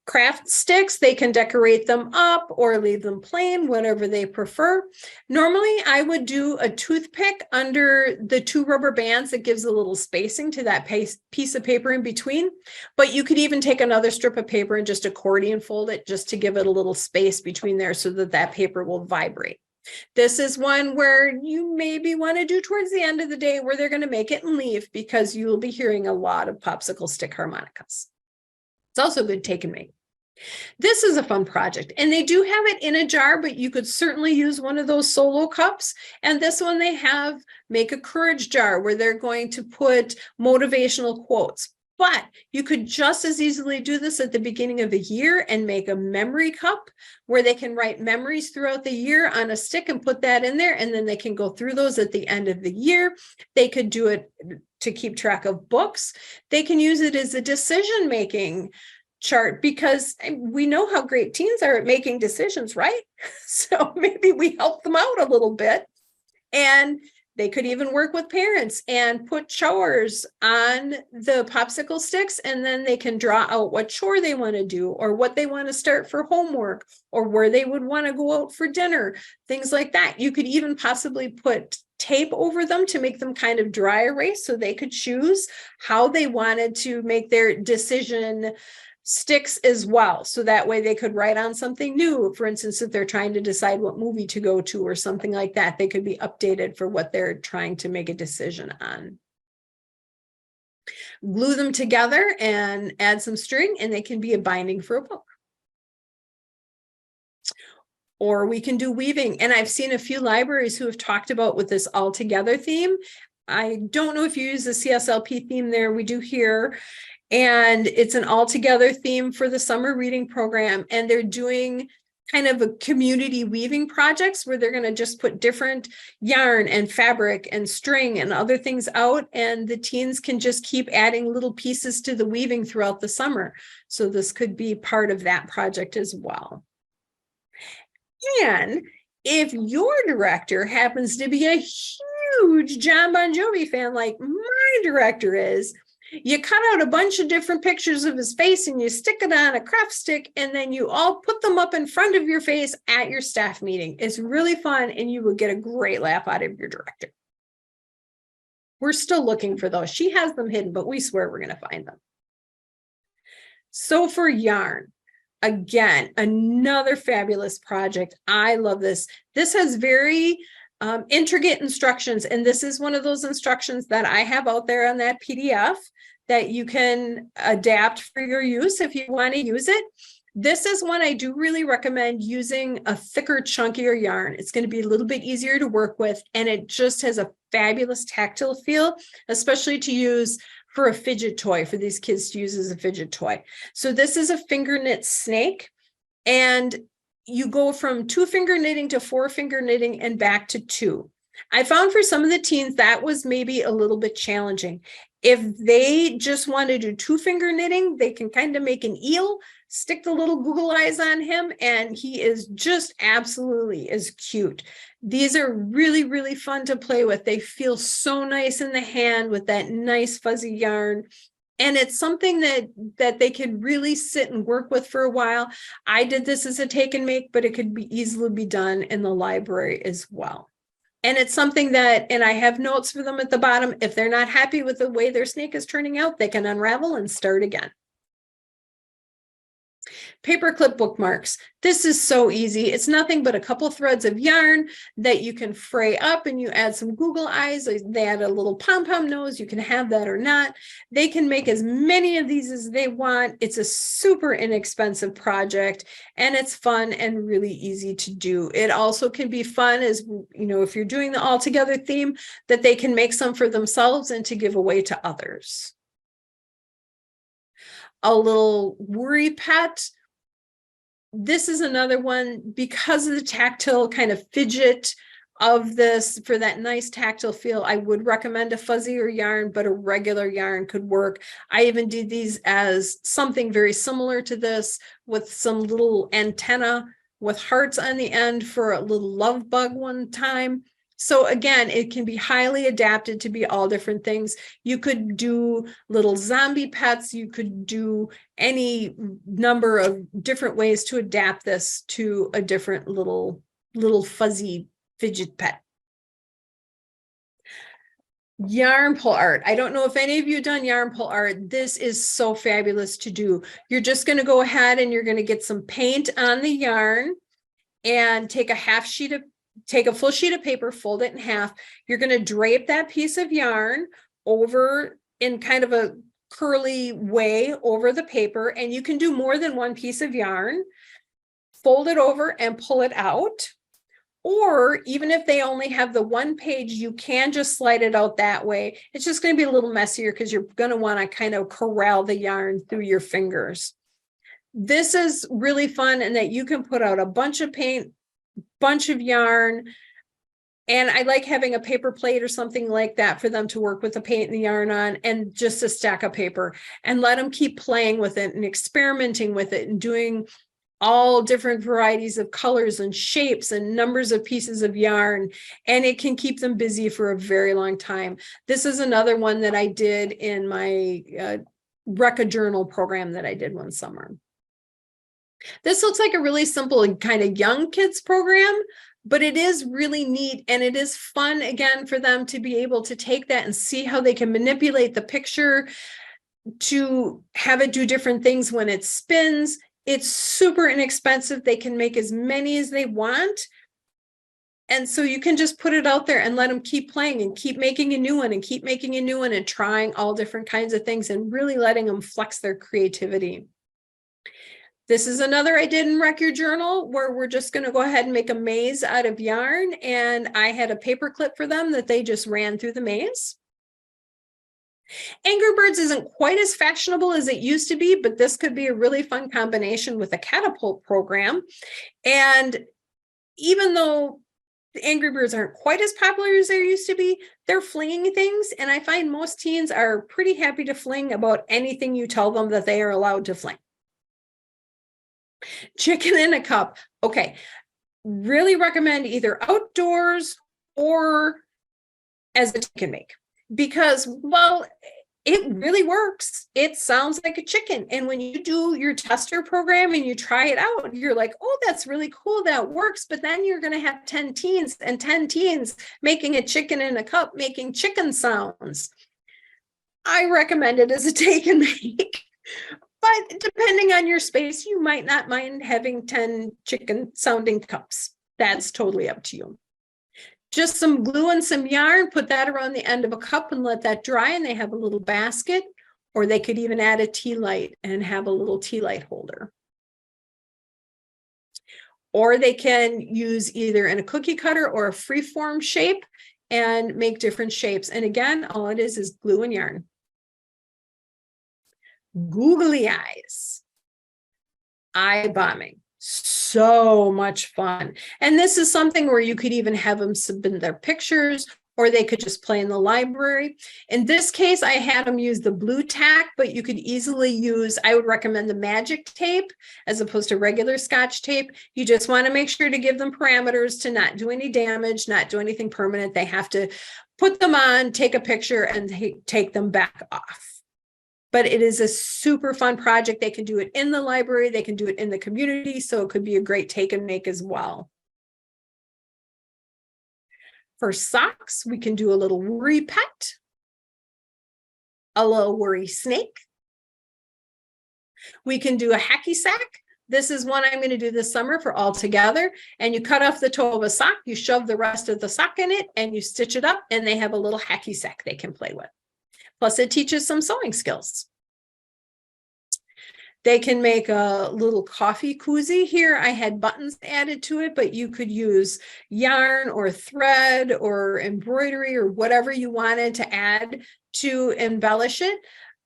craft sticks. They can decorate them up or leave them plain, whatever they prefer. Normally, I would do a toothpick under the two rubber bands that gives a little spacing to that piece of paper in between. But you could even take another strip of paper and just accordion fold it just to give it a little space between there so that that paper will vibrate. This is one where you maybe want to do towards the end of the day, where they're going to make it and leave, because you will be hearing a lot of popsicle stick harmonicas. It's also good take and make. This is a fun project, and they do have it in a jar, but you could certainly use one of those solo cups. And this one they have make a courage jar where they're going to put motivational quotes. But you could just as easily do this at the beginning of the year and make a memory cup where they can write memories throughout the year on a stick and put that in there. And then they can go through those at the end of the year. They could do it to keep track of books. They can use it as a decision-making chart, because we know how great teens are at making decisions, right? So maybe we help them out a little bit. And they could even work with parents and put chores on the popsicle sticks, and then they can draw out what chore they want to do, or what they want to start for homework, or where they would want to go out for dinner, things like that. You could even possibly put tape over them to make them kind of dry erase, so they could choose how they wanted to make their decision sticks as well. So that way they could write on something new. For instance, if they're trying to decide what movie to go to or something like that, they could be updated for what they're trying to make a decision on. Glue them together and add some string, and they can be a binding for a book. Or we can do weaving. And I've seen a few libraries who have talked about with this all together theme. I don't know if you use the CSLP theme there. We do here. And it's an all-together theme for the summer reading program. And they're doing kind of a community weaving projects where they're going to just put different yarn and fabric and string and other things out. And the teens can just keep adding little pieces to the weaving throughout the summer. So this could be part of that project as well. And if your director happens to be a huge John Bon Jovi fan, like my director is, you cut out a bunch of different pictures of his face and you stick it on a craft stick, and then you all put them up in front of your face at your staff meeting. It's really fun, and you will get a great laugh out of your director. We're still looking for those. She has them hidden, but we swear we're going to find them. So for yarn, again, another fabulous project. I love this. This has very intricate instructions. And this is one of those instructions that I have out there on that PDF that you can adapt for your use if you want to use it. This is one I do really recommend using a thicker, chunkier yarn. It's going to be a little bit easier to work with, and it just has a fabulous tactile feel, especially to use for a fidget toy, for these kids to use as a fidget toy. So this is a finger knit snake, and you go from 2-finger knitting to 4-finger knitting and back to 2. I found for some of the teens that was maybe a little bit challenging. If they just want to do 2-finger knitting, they can kind of make an eel, stick the little Google eyes on him, and he is just absolutely as cute. These are really, really fun to play with. They feel so nice in the hand with that nice fuzzy yarn. And it's something that they could really sit and work with for a while. I did this as a take and make, but it could be easily be done in the library as well. And it's something that, and I have notes for them at the bottom. If they're not happy with the way their snake is turning out, they can unravel and start again. Paperclip bookmarks. This is so easy. It's nothing but a couple threads of yarn that you can fray up, and you add some Google eyes. They add a little pom-pom nose. You can have that or not. They can make as many of these as they want. It's a super inexpensive project, and it's fun and really easy to do. It also can be fun as, you know, if you're doing the all together theme, that they can make some for themselves and to give away to others. A little worry pet. This is another one, because of the tactile kind of fidget of this, for that nice tactile feel, I would recommend a fuzzier yarn, but a regular yarn could work. I even did these as something very similar to this, with some little antenna with hearts on the end for a little love bug one time. So again, it can be highly adapted to be all different things. You could do little zombie pets. You could do any number of different ways to adapt this to a different little fuzzy fidget pet. Yarn pull art. I don't know if any of you have done yarn pull art. This is so fabulous to do. You're just going to go ahead and you're going to get some paint on the yarn and take a full sheet of paper, fold it in half. You're going to drape that piece of yarn over in kind of a curly way over the paper, and you can do more than one piece of yarn. Fold it over and pull it out. Or even if they only have the one page, you can just slide it out that way. It's just going to be a little messier because you're going to want to kind of corral the yarn through your fingers. This is really fun in that you can put out a bunch of paint, bunch of yarn, and I like having a paper plate or something like that for them to work with the paint and the yarn on, and just a stack of paper, and let them keep playing with it and experimenting with it and doing all different varieties of colors and shapes and numbers of pieces of yarn, and it can keep them busy for a very long time. This is another one that I did in my Recca Journal program that I did one summer. This looks like a really simple kind of young kids program, but it is really neat, and it is fun again for them to be able to take that and see how they can manipulate the picture to have it do different things when it spins. It's super inexpensive. They can make as many as they want. And so you can just put it out there and let them keep playing and keep making a new one and keep making a new one and trying all different kinds of things and really letting them flex their creativity. This is another I did in Wreck Your Journal, where we're just going to go ahead and make a maze out of yarn. And I had a paper clip for them that they just ran through the maze. Angry Birds isn't quite as fashionable as it used to be, but this could be a really fun combination with a Catapult program. And even though the Angry Birds aren't quite as popular as they used to be, they're flinging things. And I find most teens are pretty happy to fling about anything you tell them that they are allowed to fling. Chicken in a cup. Okay. Really recommend either outdoors or as a take and make, because, well, it really works. It sounds like a chicken. And when you do your tester program and you try it out, you're like, oh, that's really cool. That works. But then you're going to have 10 teens and 10 teens making a chicken in a cup, making chicken sounds. I recommend it as a take and make. But depending on your space, you might not mind having 10 chicken sounding cups. That's totally up to you. Just some glue and some yarn, put that around the end of a cup and let that dry, and they have a little basket, or they could even add a tea light and have a little tea light holder. Or they can use either in a cookie cutter or a freeform shape and make different shapes. And again, all it is glue and yarn. Googly eyes. Eye bombing. So much fun. And this is something where you could even have them submit their pictures, or they could just play in the library. In this case, I had them use the blue tack, but you could easily use, I would recommend the magic tape as opposed to regular Scotch tape. You just want to make sure to give them parameters to not do any damage, not do anything permanent. They have to put them on, take a picture, and take them back off. But it is a super fun project. They can do it in the library. They can do it in the community. So it could be a great take and make as well. For socks, we can do a little worry pet, a little worry snake. We can do a hacky sack. This is one I'm going to do this summer for all together. And you cut off the toe of a sock, you shove the rest of the sock in it, and you stitch it up, and they have a little hacky sack they can play with. Plus, it teaches some sewing skills. They can make a little coffee koozie. Here I had buttons added to it, but you could use yarn or thread or embroidery or whatever you wanted to add to embellish it.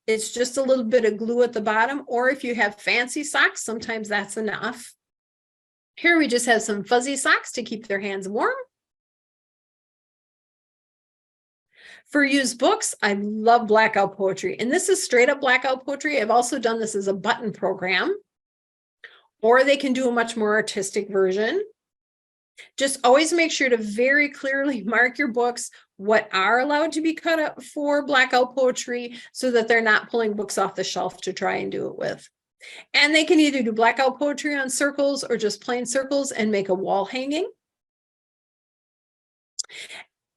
It's just a little bit of glue at the bottom, or if you have fancy socks, sometimes that's enough. Here we just have some fuzzy socks to keep their hands warm. For used books, I love blackout poetry, and this is straight up blackout poetry. I've also done this as a button program, or they can do a much more artistic version. Just always make sure to very clearly mark your books what are allowed to be cut up for blackout poetry so that they're not pulling books off the shelf to try and do it with. And they can either do blackout poetry on circles or just plain circles and make a wall hanging.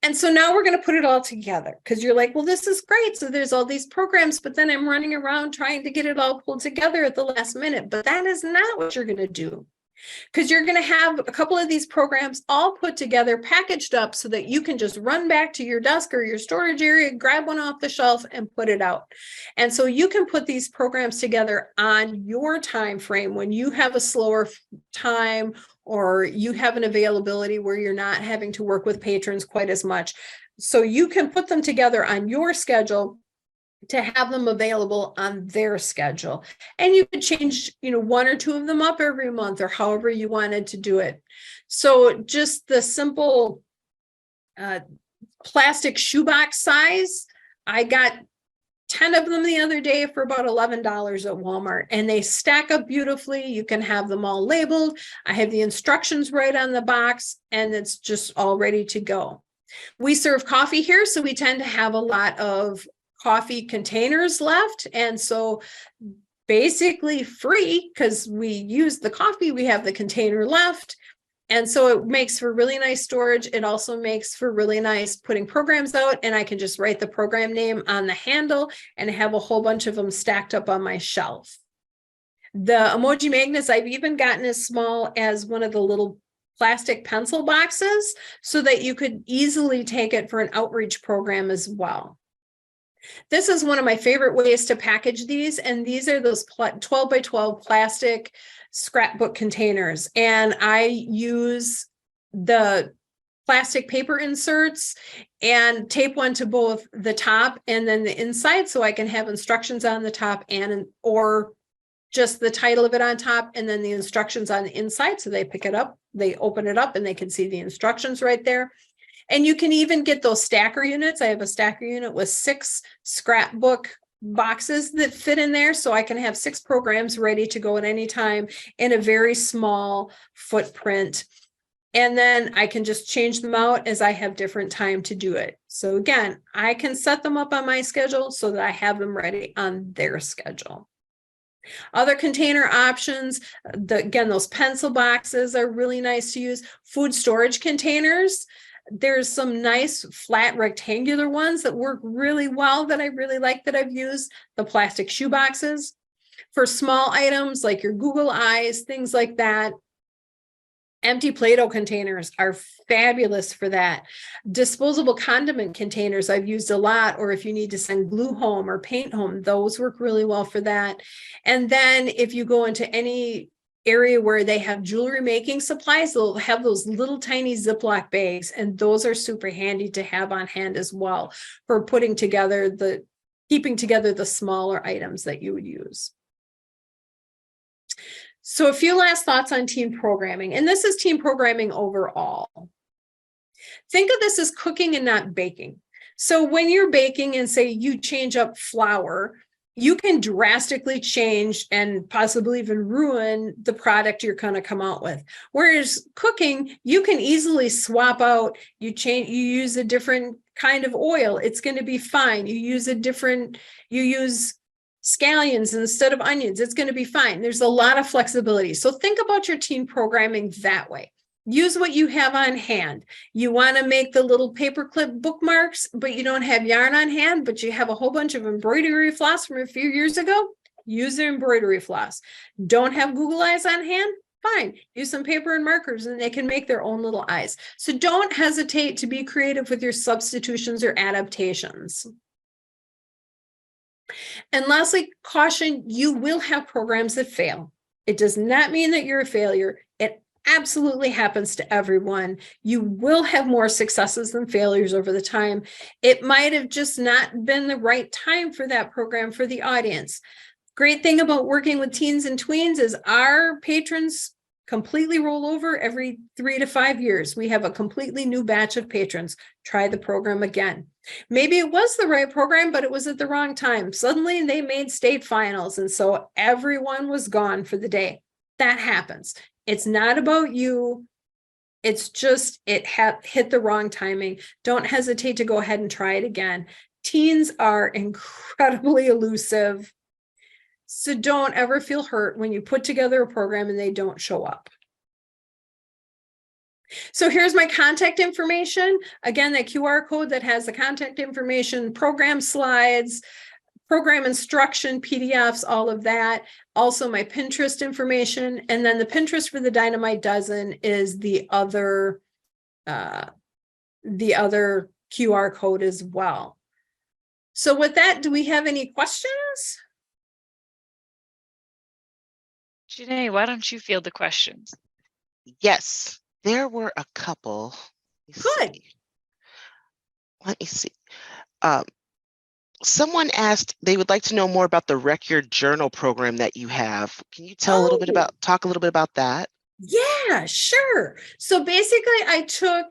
And so now we're going to put it all together because you're like, well, this is great. So there's all these programs, but then I'm running around trying to get it all pulled together at the last minute. But that is not what you're going to do, because you're going to have a couple of these programs all put together, packaged up so that you can just run back to your desk or your storage area, grab one off the shelf and put it out. And so you can put these programs together on your time frame when you have a slower time, or you have an availability where you're not having to work with patrons quite as much. So you can put them together on your schedule to have them available on their schedule. And you could change, one or two of them up every month or however you wanted to do it. So just the simple plastic shoebox size, I got 10 of them the other day for about $11 at Walmart, and they stack up beautifully. You can have them all labeled. I have the instructions right on the box, and it's just all ready to go. We serve coffee here, so we tend to have a lot of coffee containers left. And so basically free, because we use the coffee, we have the container left. And so it makes for really nice storage. It also makes for really nice putting programs out, and I can just write the program name on the handle and have a whole bunch of them stacked up on my shelf. The emoji magnets, I've even gotten as small as one of the little plastic pencil boxes so that you could easily take it for an outreach program as well. This is one of my favorite ways to package these, and these are those 12 by 12 plastic scrapbook containers, and I use the plastic paper inserts and tape one to both the top and then the inside, so I can have instructions on the top or just the title of it on top and then the instructions on the inside, so they pick it up, they open it up, and they can see the instructions right there. And you can even get those stacker units. I have a stacker unit with 6 scrapbook boxes that fit in there, so I can have 6 programs ready to go at any time in a very small footprint. And then I can just change them out as I have different time to do it. So again, I can set them up on my schedule so that I have them ready on their schedule. Other container options, again, those pencil boxes are really nice to use. Food storage containers. There's some nice flat rectangular ones that work really well that I really like that I've used. The plastic shoe boxes for small items like your Google Eyes, things like that. Empty Play-Doh containers are fabulous for that. Disposable condiment containers I've used a lot, or if you need to send glue home or paint home, those work really well for that. And then if you go into any area where they have jewelry making supplies, they'll have those little tiny Ziploc bags, and those are super handy to have on hand as well for keeping together the smaller items that you would use. So a few last thoughts on team programming, and this is team programming overall. Think of this as cooking and not baking. So when you're baking and say you change up flour, you can drastically change and possibly even ruin the product you're going to come out with. Whereas cooking, you can easily swap out, you use a different kind of oil, it's going to be fine. You use scallions instead of onions, it's going to be fine. There's a lot of flexibility. So think about your team programming that way. Use what you have on hand. You want to make the little paperclip bookmarks, but you don't have yarn on hand, but you have a whole bunch of embroidery floss from a few years ago. Use the embroidery floss. Don't have Google eyes on hand? Fine. Use some paper and markers and they can make their own little eyes. So don't hesitate to be creative with your substitutions or adaptations. And lastly, caution, you will have programs that fail. It does not mean that you're a failure. It absolutely happens to everyone. You will have more successes than failures over the time. It might have just not been the right time for that program for the audience. Great thing about working with teens and tweens is our patrons completely roll over every 3 to 5 years. We have a completely new batch of patrons. Try the program again. Maybe it was the right program, but it was at the wrong time. Suddenly they made state finals, and so everyone was gone for the day. That happens. It's not about you. It's just it hit the wrong timing. Don't hesitate to go ahead and try it again. Teens are incredibly elusive. So don't ever feel hurt when you put together a program and they don't show up. So here's my contact information. Again, that QR code that has the contact information, program slides, program instruction, PDFs, all of that. Also my Pinterest information. And then the Pinterest for the Dynamite Dozen is the other QR code as well. So with that, do we have any questions? Janae, why don't you field the questions? Yes, there were a couple. Good. Let me see. Someone asked they would like to know more about the Record Journal program that you have. Can you talk a little bit about that? Yeah, sure. So basically I took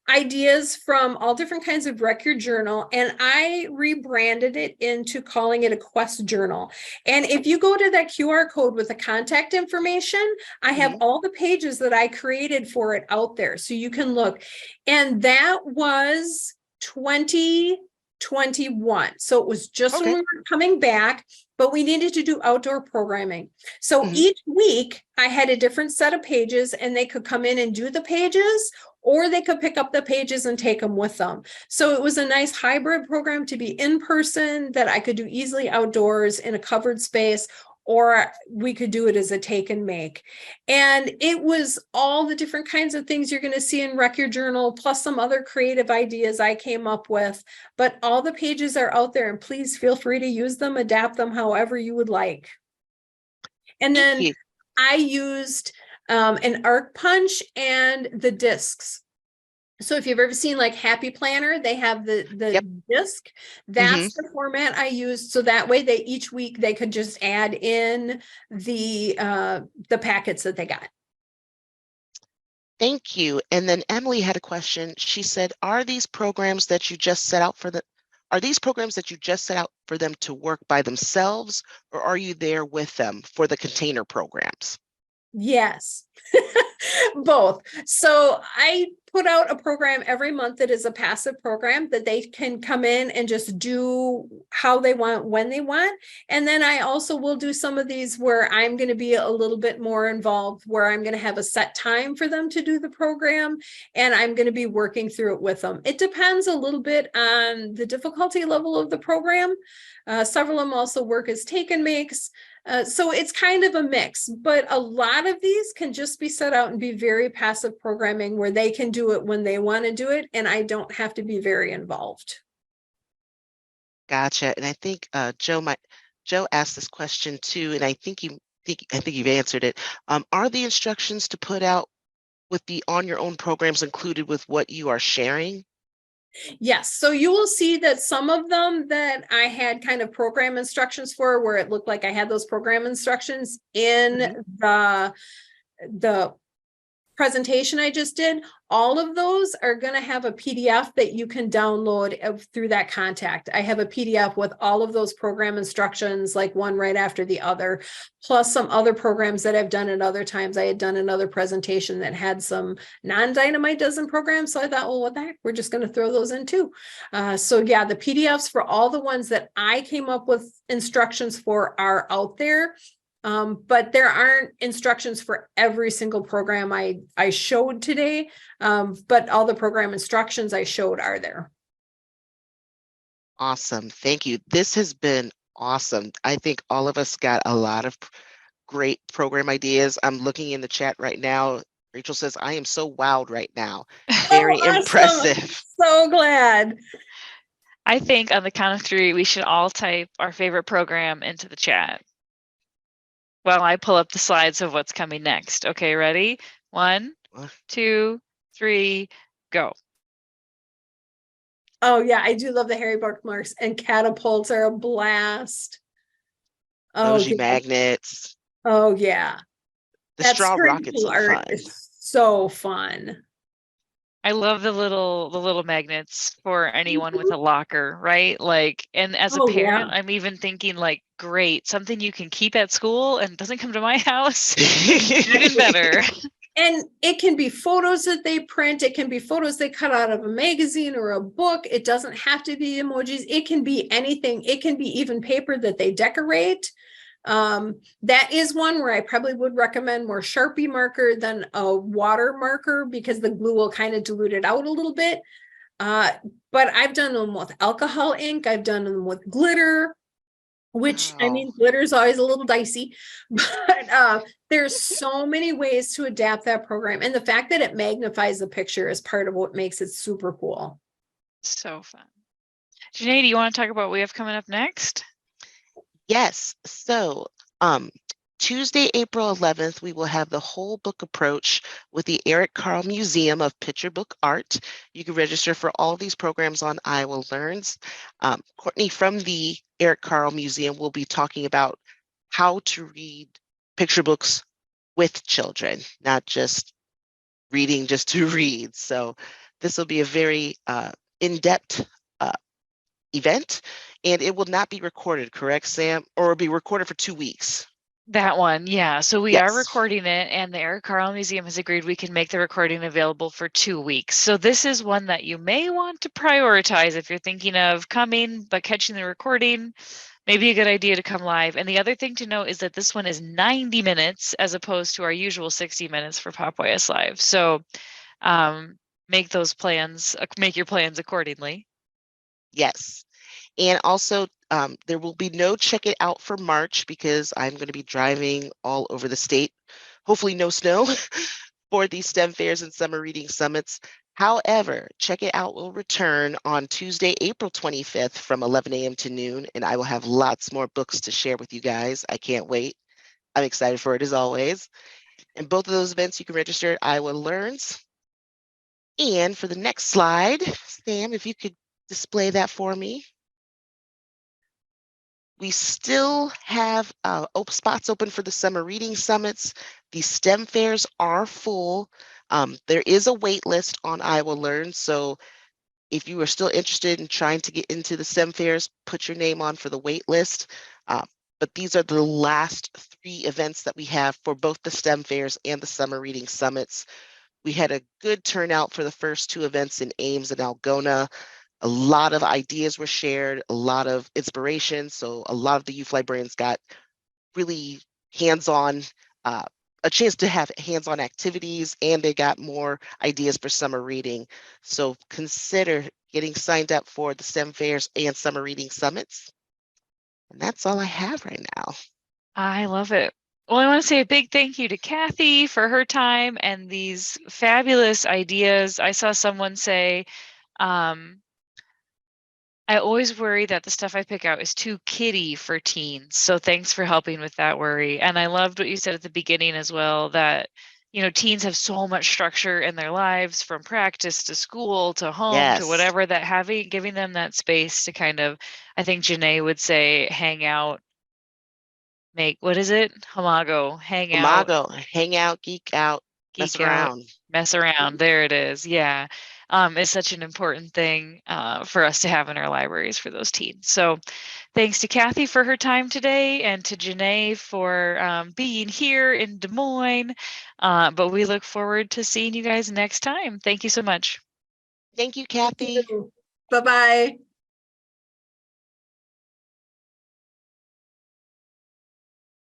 ideas from all different kinds of record journal and I rebranded it into calling it a quest journal. And if you go to that QR code with the contact information, I have all the pages that I created for it out there. So you can look. And that was 2021. So it was just when we were coming back, but we needed to do outdoor programming. So each week I had a different set of pages and they could come in and do the pages, or they could pick up the pages and take them with them. So it was a nice hybrid program to be in person that I could do easily outdoors in a covered space, or we could do it as a take and make. And it was all the different kinds of things you're going to see in Record Journal, plus some other creative ideas I came up with. But all the pages are out there, and please feel free to use them, adapt them however you would like. And then I used an arc punch and the discs. So if you've ever seen like Happy Planner, they have the disc. That's the format I used. So that way each week they could just add in the packets that they got. Thank you. And then Emily had a question. She said, are these programs that you just set out for them to work by themselves, or are you there with them for the container programs? Yes, both. So I put out a program every month that is a passive program that they can come in and just do how they want, when they want. And then I also will do some of these where I'm going to be a little bit more involved, where I'm going to have a set time for them to do the program, and I'm going to be working through it with them. It depends a little bit on the difficulty level of the program. Several of them also work as take and makes. So it's kind of a mix, but a lot of these can just be set out and be very passive programming where they can do it when they want to do it, and I don't have to be very involved. Gotcha. And I think Joe asked this question too, and I think you've answered it. Are the instructions to put out with the on your own programs included with what you are sharing? Yes, so you will see that some of them that I had kind of program instructions for, where it looked like I had those program instructions in the presentation I just did, all of those are going to have a PDF that you can download through that contact. I have a PDF with all of those program instructions, like one right after the other, plus some other programs that I've done at other times. I had done another presentation that had some non-Dynamite Dozen programs. So I thought, well, what the heck, we're just going to throw those in too. So yeah, the PDFs for all the ones that I came up with instructions for are out there. But there aren't instructions for every single program I showed today, but all the program instructions I showed are there. Awesome. Thank you. This has been awesome. I think all of us got a lot of great program ideas. I'm looking in the chat right now. Rachel says, I am so wowed right now. Very awesome. impressive. So glad. I think on the count of 3, we should all type our favorite program into the chat. Well, I pull up the slides of what's coming next. Okay, ready? 1, 2, 3, go. Oh yeah, I do love the Harry bookmarks, and catapults are a blast. Oh, Emoji magnets. Oh yeah. The straw rockets cool are art fun. is so fun. I love the little magnets for anyone with a locker, right? Like, and as a parent, I'm even thinking like, great, something you can keep at school and doesn't come to my house. Even better. And it can be photos that they print. It can be photos they cut out of a magazine or a book. It doesn't have to be emojis. It can be anything. It can be even paper that they decorate. That is one where I probably would recommend more Sharpie marker than a water marker, because the glue will kind of dilute it out a little bit. But I've done them with alcohol ink. I've done them with glitter, which I mean, glitter is always a little dicey, but there's so many ways to adapt that program. And the fact that it magnifies the picture is part of what makes it super cool. So fun. Janae, do you want to talk about what we have coming up next? Yes. So Tuesday, April 11th, we will have the whole book approach with the Eric Carle Museum of Picture Book Art. You can register for all these programs on Iowa Learns. Courtney from the Eric Carle Museum will be talking about how to read picture books with children, not just reading just to read. So this will be a very in-depth event, and it will not be recorded, correct, Sam? Or it'll be recorded for 2 weeks. That one, yeah. So we are recording it, and the Eric Carle Museum has agreed we can make the recording available for 2 weeks. So this is one that you may want to prioritize if you're thinking of coming, but catching the recording, maybe a good idea to come live. And the other thing to note is that this one is 90 minutes as opposed to our usual 60 minutes for PopYS Live. So make those plans, make your plans accordingly. Yes. And also, there will be no check it out for March because I'm going to be driving all over the state. Hopefully no snow for these STEM fairs and summer reading summits. However, check it out will return on Tuesday, April 25th from 11 a.m. to noon, and I will have lots more books to share with you guys. I can't wait. I'm excited for it as always. And both of those events you can register at Iowa Learns. And for the next slide, Sam, if you could display that for me. We still have spots open for the summer reading summits. The STEM fairs are full. There is a wait list on Iowa Learns, so if you are still interested in trying to get into the STEM fairs, put your name on for the wait list. But these are the last 3 events that we have for both the STEM fairs and the summer reading summits. We had a good turnout for the first 2 events in Ames and Algona. A lot of ideas were shared, a lot of inspiration. So a lot of the youth librarians got really hands-on, a chance to have hands-on activities, and they got more ideas for summer reading. So consider getting signed up for the STEM fairs and summer reading summits. And that's all I have right now. I love it. Well, I want to say a big thank you to Cathy for her time and these fabulous ideas. I saw someone say, I always worry that the stuff I pick out is too kiddie for teens. So thanks for helping with that worry. And I loved what you said at the beginning as well, that, you know, teens have so much structure in their lives, from practice to school to home to Yes. whatever, that giving them that space to kind of, I think Janae would say, hang out, what is it? Hamago, hang out, Imago, hang out, geek out, mess geek out, around. mess around. There it is. Yeah. It's such an important thing for us to have in our libraries for those teens. So thanks to Cathy for her time today, and to Janae for being here in Des Moines. But we look forward to seeing you guys next time. Thank you so much. Thank you, Kathy. Bye-bye.